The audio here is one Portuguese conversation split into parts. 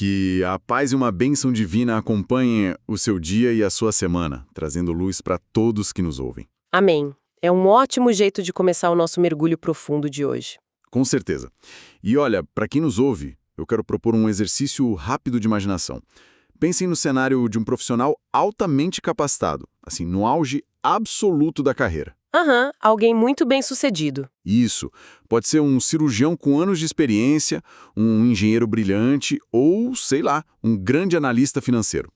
Que a paz e uma bênção divina acompanhem o seu dia e a sua semana, trazendo luz para todos que nos ouvem. Amém. É um ótimo jeito de começar o nosso mergulho profundo de hoje. Com certeza. E olha, para quem nos ouve, eu quero propor um exercício rápido de imaginação. Pensem no cenário de um profissional altamente capacitado, assim, no auge absoluto da carreira. Alguém muito bem-sucedido. Isso. Pode ser um cirurgião com anos de experiência, um engenheiro brilhante ou, sei lá, um grande analista financeiro.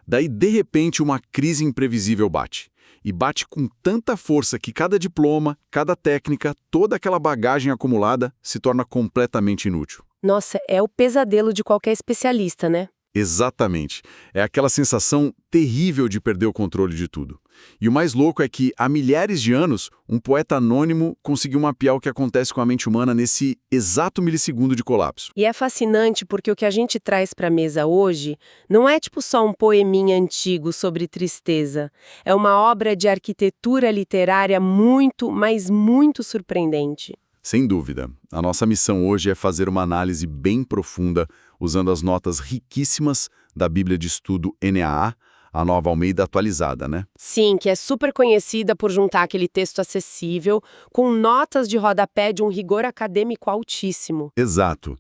Daí, de repente, uma crise imprevisível bate. E bate com tanta força que cada diploma, cada técnica, toda aquela bagagem acumulada se torna completamente inútil. Nossa, é o pesadelo de qualquer especialista, né? Exatamente. É aquela sensação terrível de perder o controle de tudo. E o mais louco é que, há milhares de anos, um poeta anônimo conseguiu mapear o que acontece com a mente humana nesse exato milissegundo de colapso. E é fascinante porque o que a gente traz para a mesa hoje não é tipo só um poeminha antigo sobre tristeza. É uma obra de arquitetura literária muito, mas muito surpreendente. Sem dúvida. A nossa missão hoje é fazer uma análise bem profunda, usando as notas riquíssimas da Bíblia de Estudo NAA, a Nova Almeida atualizada, né? Sim, que é super conhecida por juntar aquele texto acessível com notas de rodapé de um rigor acadêmico altíssimo. Exato.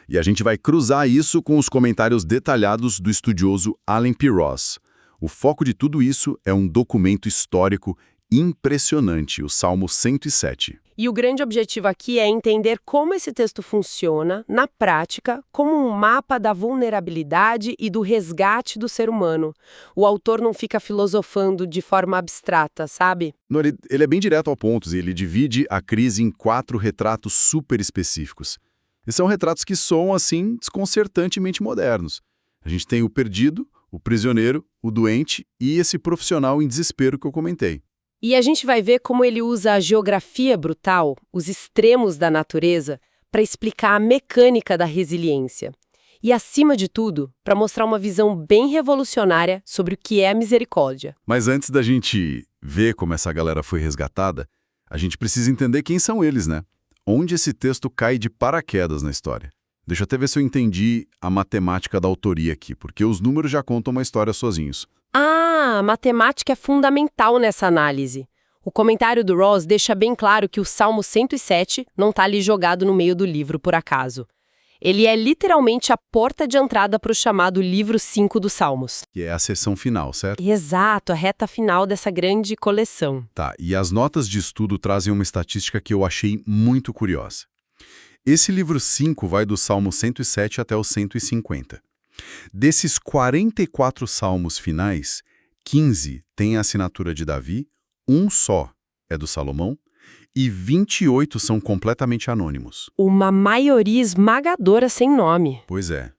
E a gente vai cruzar isso com os comentários detalhados do estudioso Allen P. Ross. O foco de tudo isso é um documento histórico impressionante, o Salmo 107. E o grande objetivo aqui é entender como esse texto funciona, na prática, como um mapa da vulnerabilidade e do resgate do ser humano. O autor não fica filosofando de forma abstrata, sabe? Não, ele é bem direto ao ponto, e ele divide a crise em 4 retratos super específicos. E são retratos que soam, assim, desconcertantemente modernos. A gente tem o perdido, o prisioneiro, o doente e esse profissional em desespero que eu comentei. E a gente vai ver como ele usa a geografia brutal, os extremos da natureza, para explicar a mecânica da resiliência. E, acima de tudo, para mostrar uma visão bem revolucionária sobre o que é a misericórdia. Mas antes da gente ver como essa galera foi resgatada, a gente precisa entender quem são eles, né? Onde esse texto cai de paraquedas na história. Deixa eu até ver se eu entendi a matemática da autoria aqui, porque os números já contam uma história sozinhos. A matemática é fundamental nessa análise. O comentário do Ross deixa bem claro que o Salmo 107 não está ali jogado no meio do livro por acaso. Ele é literalmente a porta de entrada para o chamado livro 5 dos Salmos. Que é a seção final, certo? Exato, a reta final dessa grande coleção. Tá, e as notas de estudo trazem uma estatística que eu achei muito curiosa. Esse livro 5 vai do Salmo 107 até o 150. Desses 44 salmos finais, 15 têm a assinatura de Davi, um só é do Salomão e 28 são completamente anônimos. Uma maioria esmagadora sem nome. Pois é.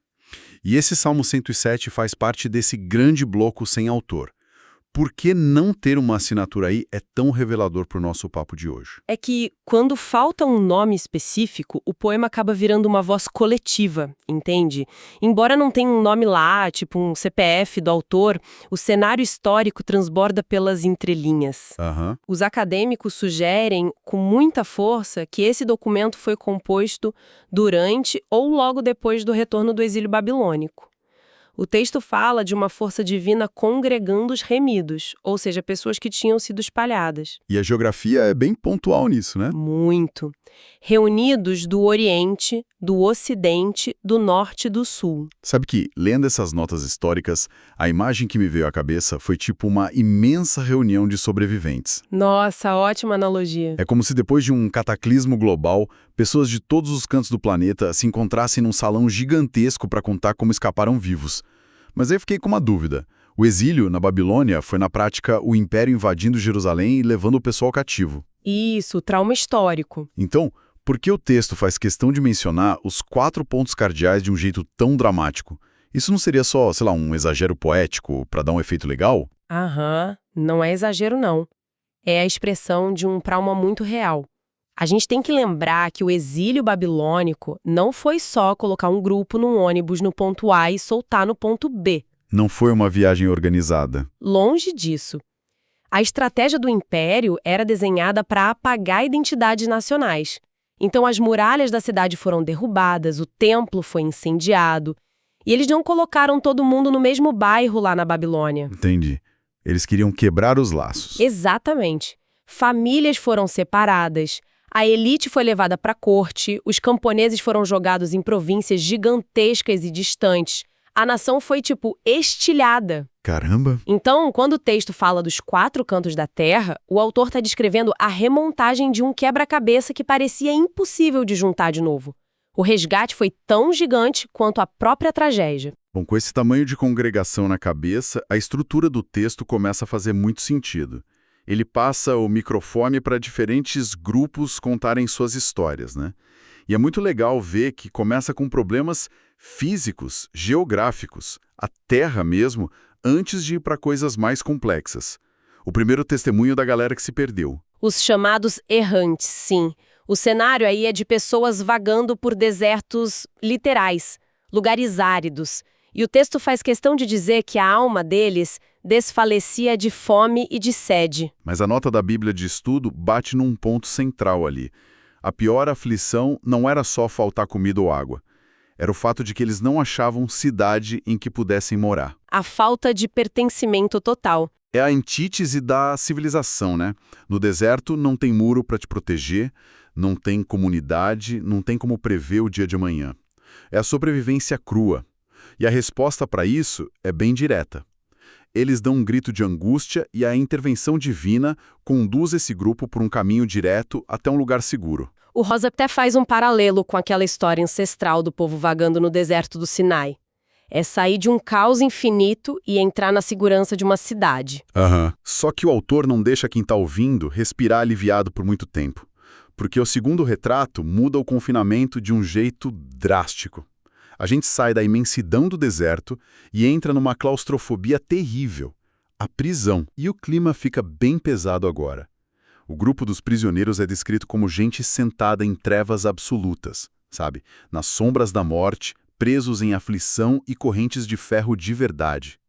E esse Salmo 107 faz parte desse grande bloco sem autor. Por que não ter uma assinatura aí é tão revelador para o nosso papo de hoje? É que, quando falta um nome específico, o poema acaba virando uma voz coletiva, entende? Embora não tenha um nome lá, tipo um CPF do autor, o cenário histórico transborda pelas entrelinhas. Os acadêmicos sugerem, com muita força, que esse documento foi composto durante ou logo depois do retorno do exílio babilônico. O texto fala de uma força divina congregando os remidos, ou seja, pessoas que tinham sido espalhadas. E a geografia é bem pontual nisso, né? Muito. Reunidos do Oriente, do Ocidente, do Norte e do Sul. Sabe que, lendo essas notas históricas, a imagem que me veio à cabeça foi tipo uma imensa reunião de sobreviventes. Nossa, ótima analogia. É como se depois de um cataclismo global, pessoas de todos os cantos do planeta se encontrassem num salão gigantesco para contar como escaparam vivos. Mas aí eu fiquei com uma dúvida. O exílio na Babilônia foi, na prática, o Império invadindo Jerusalém e levando o pessoal cativo. Isso, trauma histórico. Então, por que o texto faz questão de mencionar os 4 pontos cardeais de um jeito tão dramático? Isso não seria só, sei lá, um exagero poético para dar um efeito legal? Não é exagero não. É a expressão de um trauma muito real. A gente tem que lembrar que o exílio babilônico não foi só colocar um grupo num ônibus no ponto A e soltar no ponto B. Não foi uma viagem organizada. Longe disso. A estratégia do Império era desenhada para apagar identidades nacionais. Então as muralhas da cidade foram derrubadas, o templo foi incendiado. E eles não colocaram todo mundo no mesmo bairro lá na Babilônia. Entendi. Eles queriam quebrar os laços. Exatamente. Famílias foram separadas, a elite foi levada para a corte, os camponeses foram jogados em províncias gigantescas e distantes. A nação foi, estilhada. Caramba! Então, quando o texto fala dos 4 cantos da terra, o autor está descrevendo a remontagem de um quebra-cabeça que parecia impossível de juntar de novo. O resgate foi tão gigante quanto a própria tragédia. Bom, com esse tamanho de congregação na cabeça, a estrutura do texto começa a fazer muito sentido. Ele passa o microfone para diferentes grupos contarem suas histórias, né? E é muito legal ver que começa com problemas físicos, geográficos, a terra mesmo, antes de ir para coisas mais complexas. O primeiro testemunho da galera que se perdeu. Os chamados errantes, sim. O cenário aí é de pessoas vagando por desertos literais, lugares áridos. E o texto faz questão de dizer que a alma deles desfalecia de fome e de sede. Mas a nota da Bíblia de Estudo bate num ponto central ali. A pior aflição não era só faltar comida ou água. Era o fato de que eles não achavam cidade em que pudessem morar. A falta de pertencimento total. É a antítese da civilização, né? No deserto não tem muro para te proteger, não tem comunidade, não tem como prever o dia de amanhã. É a sobrevivência crua. E a resposta para isso é bem direta. Eles dão um grito de angústia e a intervenção divina conduz esse grupo por um caminho direto até um lugar seguro. O Rosa até faz um paralelo com aquela história ancestral do povo vagando no deserto do Sinai. É sair de um caos infinito e entrar na segurança de uma cidade. Só que o autor não deixa quem está ouvindo respirar aliviado por muito tempo. Porque o segundo retrato muda o confinamento de um jeito drástico. A gente sai da imensidão do deserto e entra numa claustrofobia terrível, a prisão. E o clima fica bem pesado agora. O grupo dos prisioneiros é descrito como gente sentada em trevas absolutas, sabe? Nas sombras da morte, presos em aflição e correntes de ferro de verdade.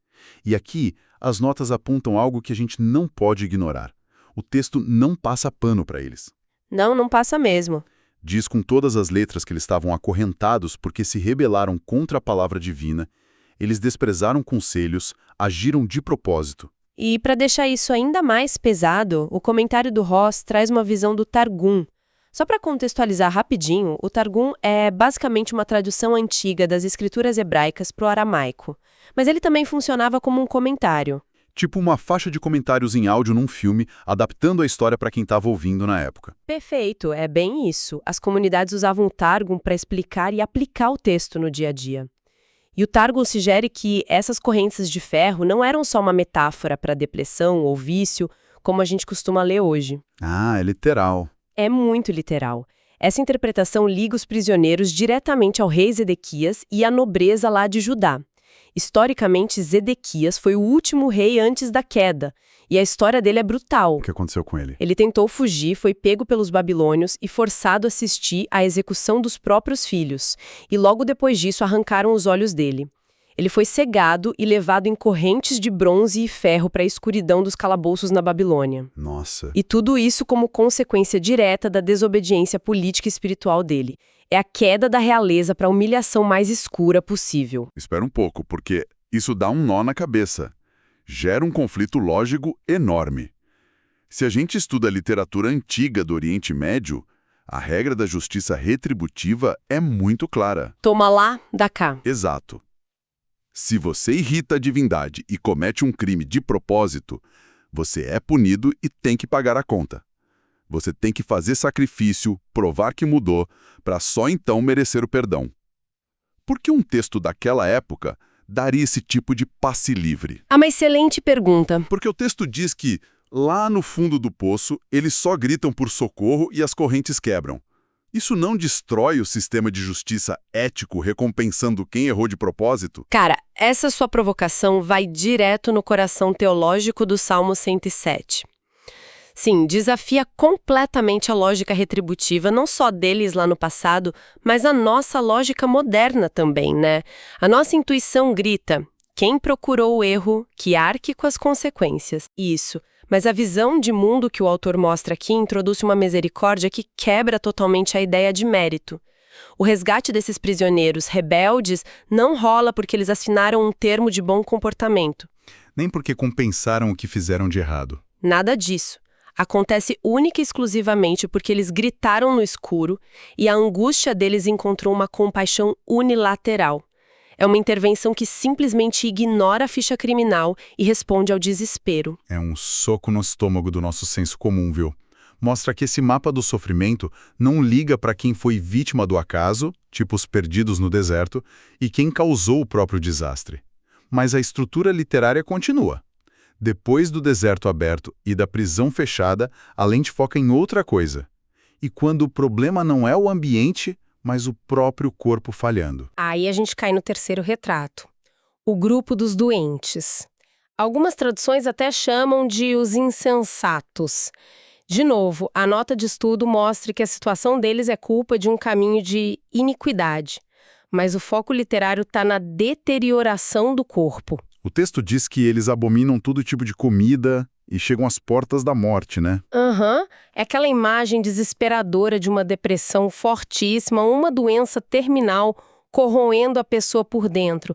E aqui, as notas apontam algo que a gente não pode ignorar. O texto não passa pano para eles. Não passa mesmo. Diz com todas as letras que eles estavam acorrentados porque se rebelaram contra a palavra divina, eles desprezaram conselhos, agiram de propósito. E para deixar isso ainda mais pesado, o comentário do Ross traz uma visão do Targum. Só para contextualizar rapidinho, o Targum é basicamente uma tradução antiga das escrituras hebraicas para o aramaico. Mas ele também funcionava como um comentário. Tipo uma faixa de comentários em áudio num filme, adaptando a história para quem estava ouvindo na época. Perfeito, é bem isso. As comunidades usavam o Targum para explicar e aplicar o texto no dia a dia. E o Targum sugere que essas correntes de ferro não eram só uma metáfora para depressão ou vício, como a gente costuma ler hoje. Ah, é literal. É muito literal. Essa interpretação liga os prisioneiros diretamente ao rei Zedequias e à nobreza lá de Judá. Historicamente, Zedequias foi o último rei antes da queda, e a história dele é brutal. O que aconteceu com ele? Ele tentou fugir, foi pego pelos babilônios e forçado a assistir à execução dos próprios filhos, e logo depois disso arrancaram os olhos dele. Ele foi cegado e levado em correntes de bronze e ferro para a escuridão dos calabouços na Babilônia. Nossa. E tudo isso como consequência direta da desobediência política e espiritual dele. É a queda da realeza para a humilhação mais escura possível. Espera um pouco, porque isso dá um nó na cabeça. Gera um conflito lógico enorme. Se a gente estuda a literatura antiga do Oriente Médio, a regra da justiça retributiva é muito clara. Toma lá, dá cá. Exato. Se você irrita a divindade e comete um crime de propósito, você é punido e tem que pagar a conta. Você tem que fazer sacrifício, provar que mudou, para só então merecer o perdão. Por que um texto daquela época daria esse tipo de passe livre? Uma excelente pergunta. Porque o texto diz que, lá no fundo do poço, eles só gritam por socorro e as correntes quebram. Isso não destrói o sistema de justiça ético recompensando quem errou de propósito? Cara, essa sua provocação vai direto no coração teológico do Salmo 107. Sim, desafia completamente a lógica retributiva, não só deles lá no passado, mas a nossa lógica moderna também, né? A nossa intuição grita, quem procurou o erro, que arque com as consequências. Isso. Mas a visão de mundo que o autor mostra aqui introduz uma misericórdia que quebra totalmente a ideia de mérito. O resgate desses prisioneiros rebeldes não rola porque eles assinaram um termo de bom comportamento. Nem porque compensaram o que fizeram de errado. Nada disso. Acontece única e exclusivamente porque eles gritaram no escuro e a angústia deles encontrou uma compaixão unilateral. É uma intervenção que simplesmente ignora a ficha criminal e responde ao desespero. É um soco no estômago do nosso senso comum, viu? Mostra que esse mapa do sofrimento não liga para quem foi vítima do acaso, tipo os perdidos no deserto, e quem causou o próprio desastre. Mas a estrutura literária continua. Depois do deserto aberto e da prisão fechada, a lente foca em outra coisa. E quando o problema não é o ambiente, mas o próprio corpo falhando. Aí a gente cai no terceiro retrato. O grupo dos doentes. Algumas traduções até chamam de os insensatos. De novo, a nota de estudo mostra que a situação deles é culpa de um caminho de iniquidade. Mas o foco literário está na deterioração do corpo. O texto diz que eles abominam todo tipo de comida e chegam às portas da morte, né? É aquela imagem desesperadora de uma depressão fortíssima, uma doença terminal corroendo a pessoa por dentro.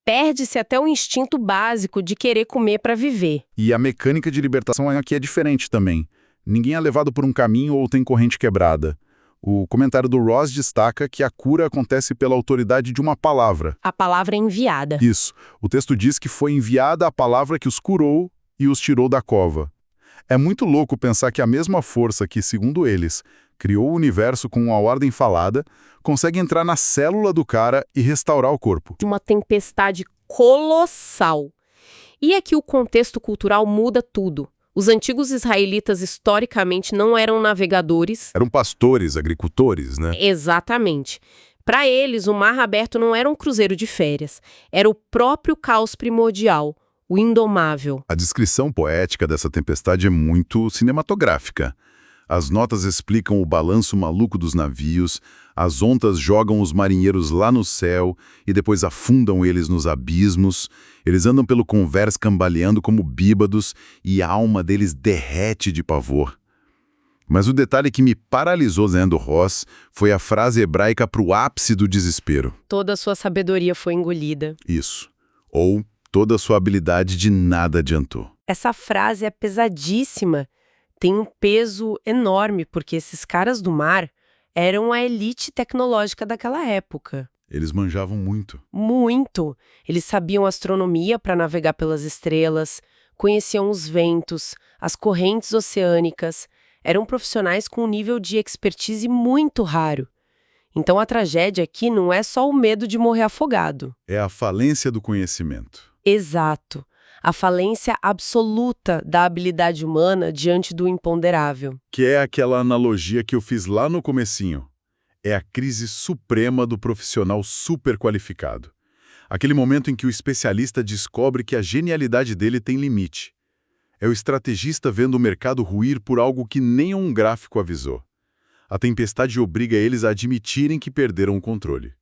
Perde-se até o instinto básico de querer comer para viver. E a mecânica de libertação aqui é diferente também. Ninguém é levado por um caminho ou tem corrente quebrada. O comentário do Ross destaca que a cura acontece pela autoridade de uma palavra. A palavra é enviada. Isso. O texto diz que foi enviada a palavra que os curou e os tirou da cova. É muito louco pensar que a mesma força que, segundo eles, criou o universo com uma ordem falada, consegue entrar na célula do cara e restaurar o corpo. De uma tempestade colossal. E aqui o contexto cultural muda tudo. Os antigos israelitas historicamente não eram navegadores. Eram pastores, agricultores, né? Exatamente. Para eles, o mar aberto não era um cruzeiro de férias. Era o próprio caos primordial, o indomável. A descrição poética dessa tempestade é muito cinematográfica. As notas explicam o balanço maluco dos navios, as ondas jogam os marinheiros lá no céu e depois afundam eles nos abismos. Eles andam pelo convés cambaleando como bêbados e a alma deles derrete de pavor. Mas o detalhe que me paralisou lendo Ross foi a frase hebraica para o ápice do desespero. Toda a sua sabedoria foi engolida. Isso. Ou toda a sua habilidade de nada adiantou. Essa frase é pesadíssima. Tem um peso enorme, porque esses caras do mar eram a elite tecnológica daquela época. Eles manjavam muito. Muito! Eles sabiam astronomia para navegar pelas estrelas, conheciam os ventos, as correntes oceânicas. Eram profissionais com um nível de expertise muito raro. Então a tragédia aqui não é só o medo de morrer afogado. É a falência do conhecimento. Exato. A falência absoluta da habilidade humana diante do imponderável. Que é aquela analogia que eu fiz lá no comecinho. É a crise suprema do profissional super qualificado. Aquele momento em que o especialista descobre que a genialidade dele tem limite. É o estrategista vendo o mercado ruir por algo que nem um gráfico avisou. A tempestade obriga eles a admitirem que perderam o controle.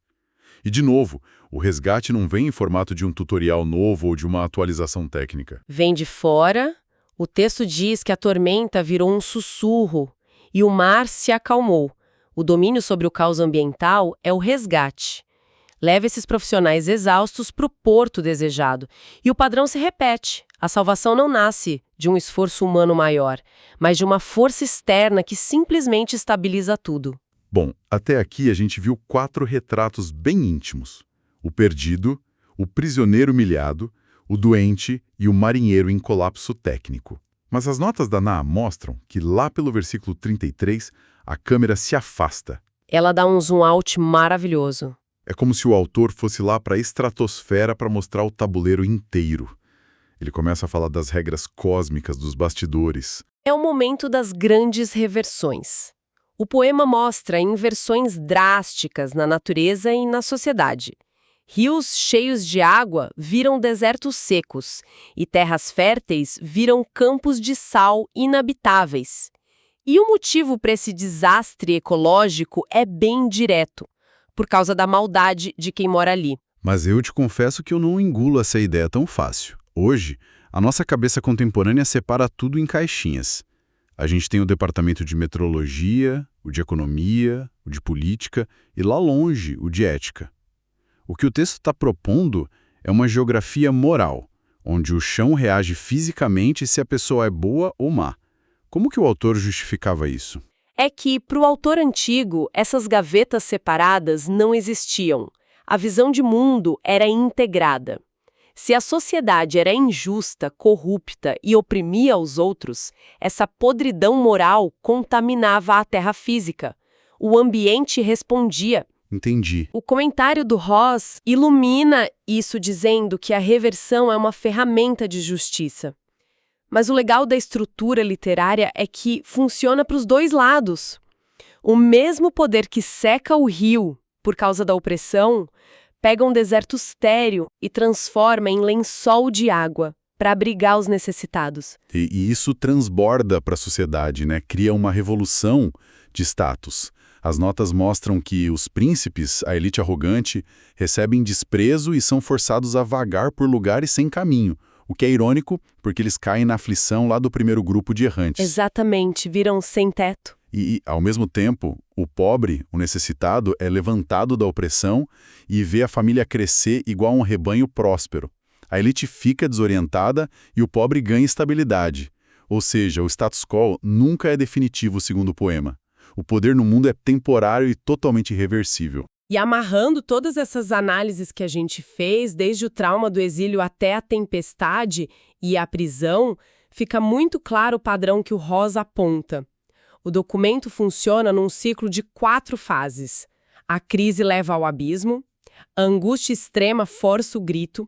E, de novo, o resgate não vem em formato de um tutorial novo ou de uma atualização técnica. Vem de fora, o texto diz que a tormenta virou um sussurro e o mar se acalmou. O domínio sobre o caos ambiental é o resgate. Leva esses profissionais exaustos para o porto desejado. E o padrão se repete. A salvação não nasce de um esforço humano maior, mas de uma força externa que simplesmente estabiliza tudo. Bom, até aqui a gente viu 4 retratos bem íntimos. O perdido, o prisioneiro humilhado, o doente e o marinheiro em colapso técnico. Mas as notas da Naah mostram que lá pelo versículo 33, a câmera se afasta. Ela dá um zoom out maravilhoso. É como se o autor fosse lá para a estratosfera para mostrar o tabuleiro inteiro. Ele começa a falar das regras cósmicas dos bastidores. É o momento das grandes reversões. O poema mostra inversões drásticas na natureza e na sociedade. Rios cheios de água viram desertos secos e terras férteis viram campos de sal inabitáveis. E o motivo para esse desastre ecológico é bem direto, por causa da maldade de quem mora ali. Mas eu te confesso que eu não engulo essa ideia tão fácil. Hoje, a nossa cabeça contemporânea separa tudo em caixinhas. A gente tem o departamento de metrologia, o de economia, o de política e lá longe o de ética. O que o texto está propondo é uma geografia moral, onde o chão reage fisicamente se a pessoa é boa ou má. Como que o autor justificava isso? É que, para o autor antigo, essas gavetas separadas não existiam. A visão de mundo era integrada. Se a sociedade era injusta, corrupta e oprimia os outros, essa podridão moral contaminava a terra física. O ambiente respondia. Entendi. O comentário do Ross ilumina isso dizendo que a reversão é uma ferramenta de justiça. Mas o legal da estrutura literária é que funciona para os dois lados. O mesmo poder que seca o rio por causa da opressão, pega um deserto estéril e transforma em lençol de água para abrigar os necessitados. E isso transborda para a sociedade, né? Cria uma revolução de status. As notas mostram que os príncipes, a elite arrogante, recebem desprezo e são forçados a vagar por lugares sem caminho, o que é irônico porque eles caem na aflição lá do primeiro grupo de errantes. Exatamente, viram sem teto. E, ao mesmo tempo, o pobre, o necessitado, é levantado da opressão e vê a família crescer igual a um rebanho próspero. A elite fica desorientada e o pobre ganha estabilidade. Ou seja, o status quo nunca é definitivo, segundo o poema. O poder no mundo é temporário e totalmente irreversível. E amarrando todas essas análises que a gente fez, desde o trauma do exílio até a tempestade e a prisão, fica muito claro o padrão que o Ross aponta. O documento funciona num ciclo de 4 fases. A crise leva ao abismo, a angústia extrema força o grito,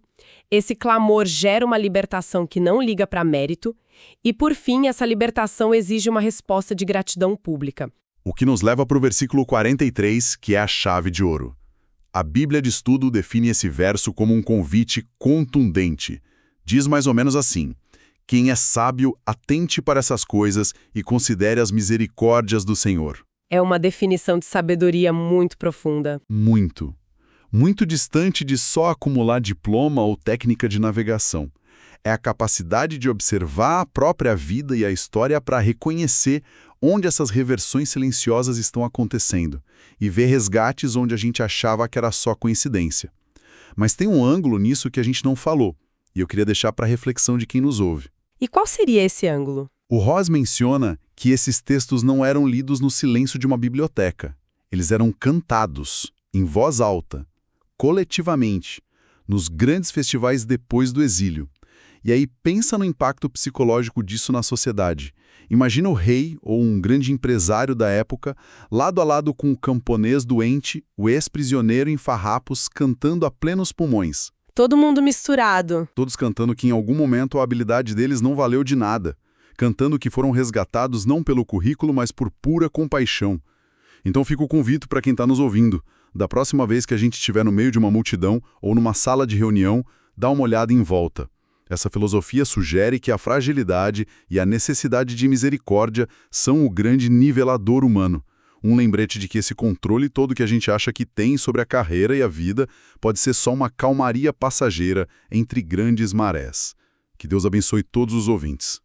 esse clamor gera uma libertação que não liga para mérito, e, por fim, essa libertação exige uma resposta de gratidão pública. O que nos leva para o versículo 43, que é a chave de ouro. A Bíblia de Estudo define esse verso como um convite contundente. Diz mais ou menos assim: quem é sábio, atente para essas coisas e considere as misericórdias do Senhor. É uma definição de sabedoria muito profunda. Muito. Muito distante de só acumular diploma ou técnica de navegação. É a capacidade de observar a própria vida e a história para reconhecer onde essas reversões silenciosas estão acontecendo e ver resgates onde a gente achava que era só coincidência. Mas tem um ângulo nisso que a gente não falou, e eu queria deixar para a reflexão de quem nos ouve. E qual seria esse ângulo? O Ross menciona que esses textos não eram lidos no silêncio de uma biblioteca. Eles eram cantados, em voz alta, coletivamente, nos grandes festivais depois do exílio. E aí pensa no impacto psicológico disso na sociedade. Imagina o rei ou um grande empresário da época, lado a lado com o camponês doente, o ex-prisioneiro em farrapos, cantando a plenos pulmões. Todo mundo misturado. Todos cantando que em algum momento a habilidade deles não valeu de nada. Cantando que foram resgatados não pelo currículo, mas por pura compaixão. Então fica o convite para quem está nos ouvindo. Da próxima vez que a gente estiver no meio de uma multidão ou numa sala de reunião, dá uma olhada em volta. Essa filosofia sugere que a fragilidade e a necessidade de misericórdia são o grande nivelador humano. Um lembrete de que esse controle todo que a gente acha que tem sobre a carreira e a vida pode ser só uma calmaria passageira entre grandes marés. Que Deus abençoe todos os ouvintes.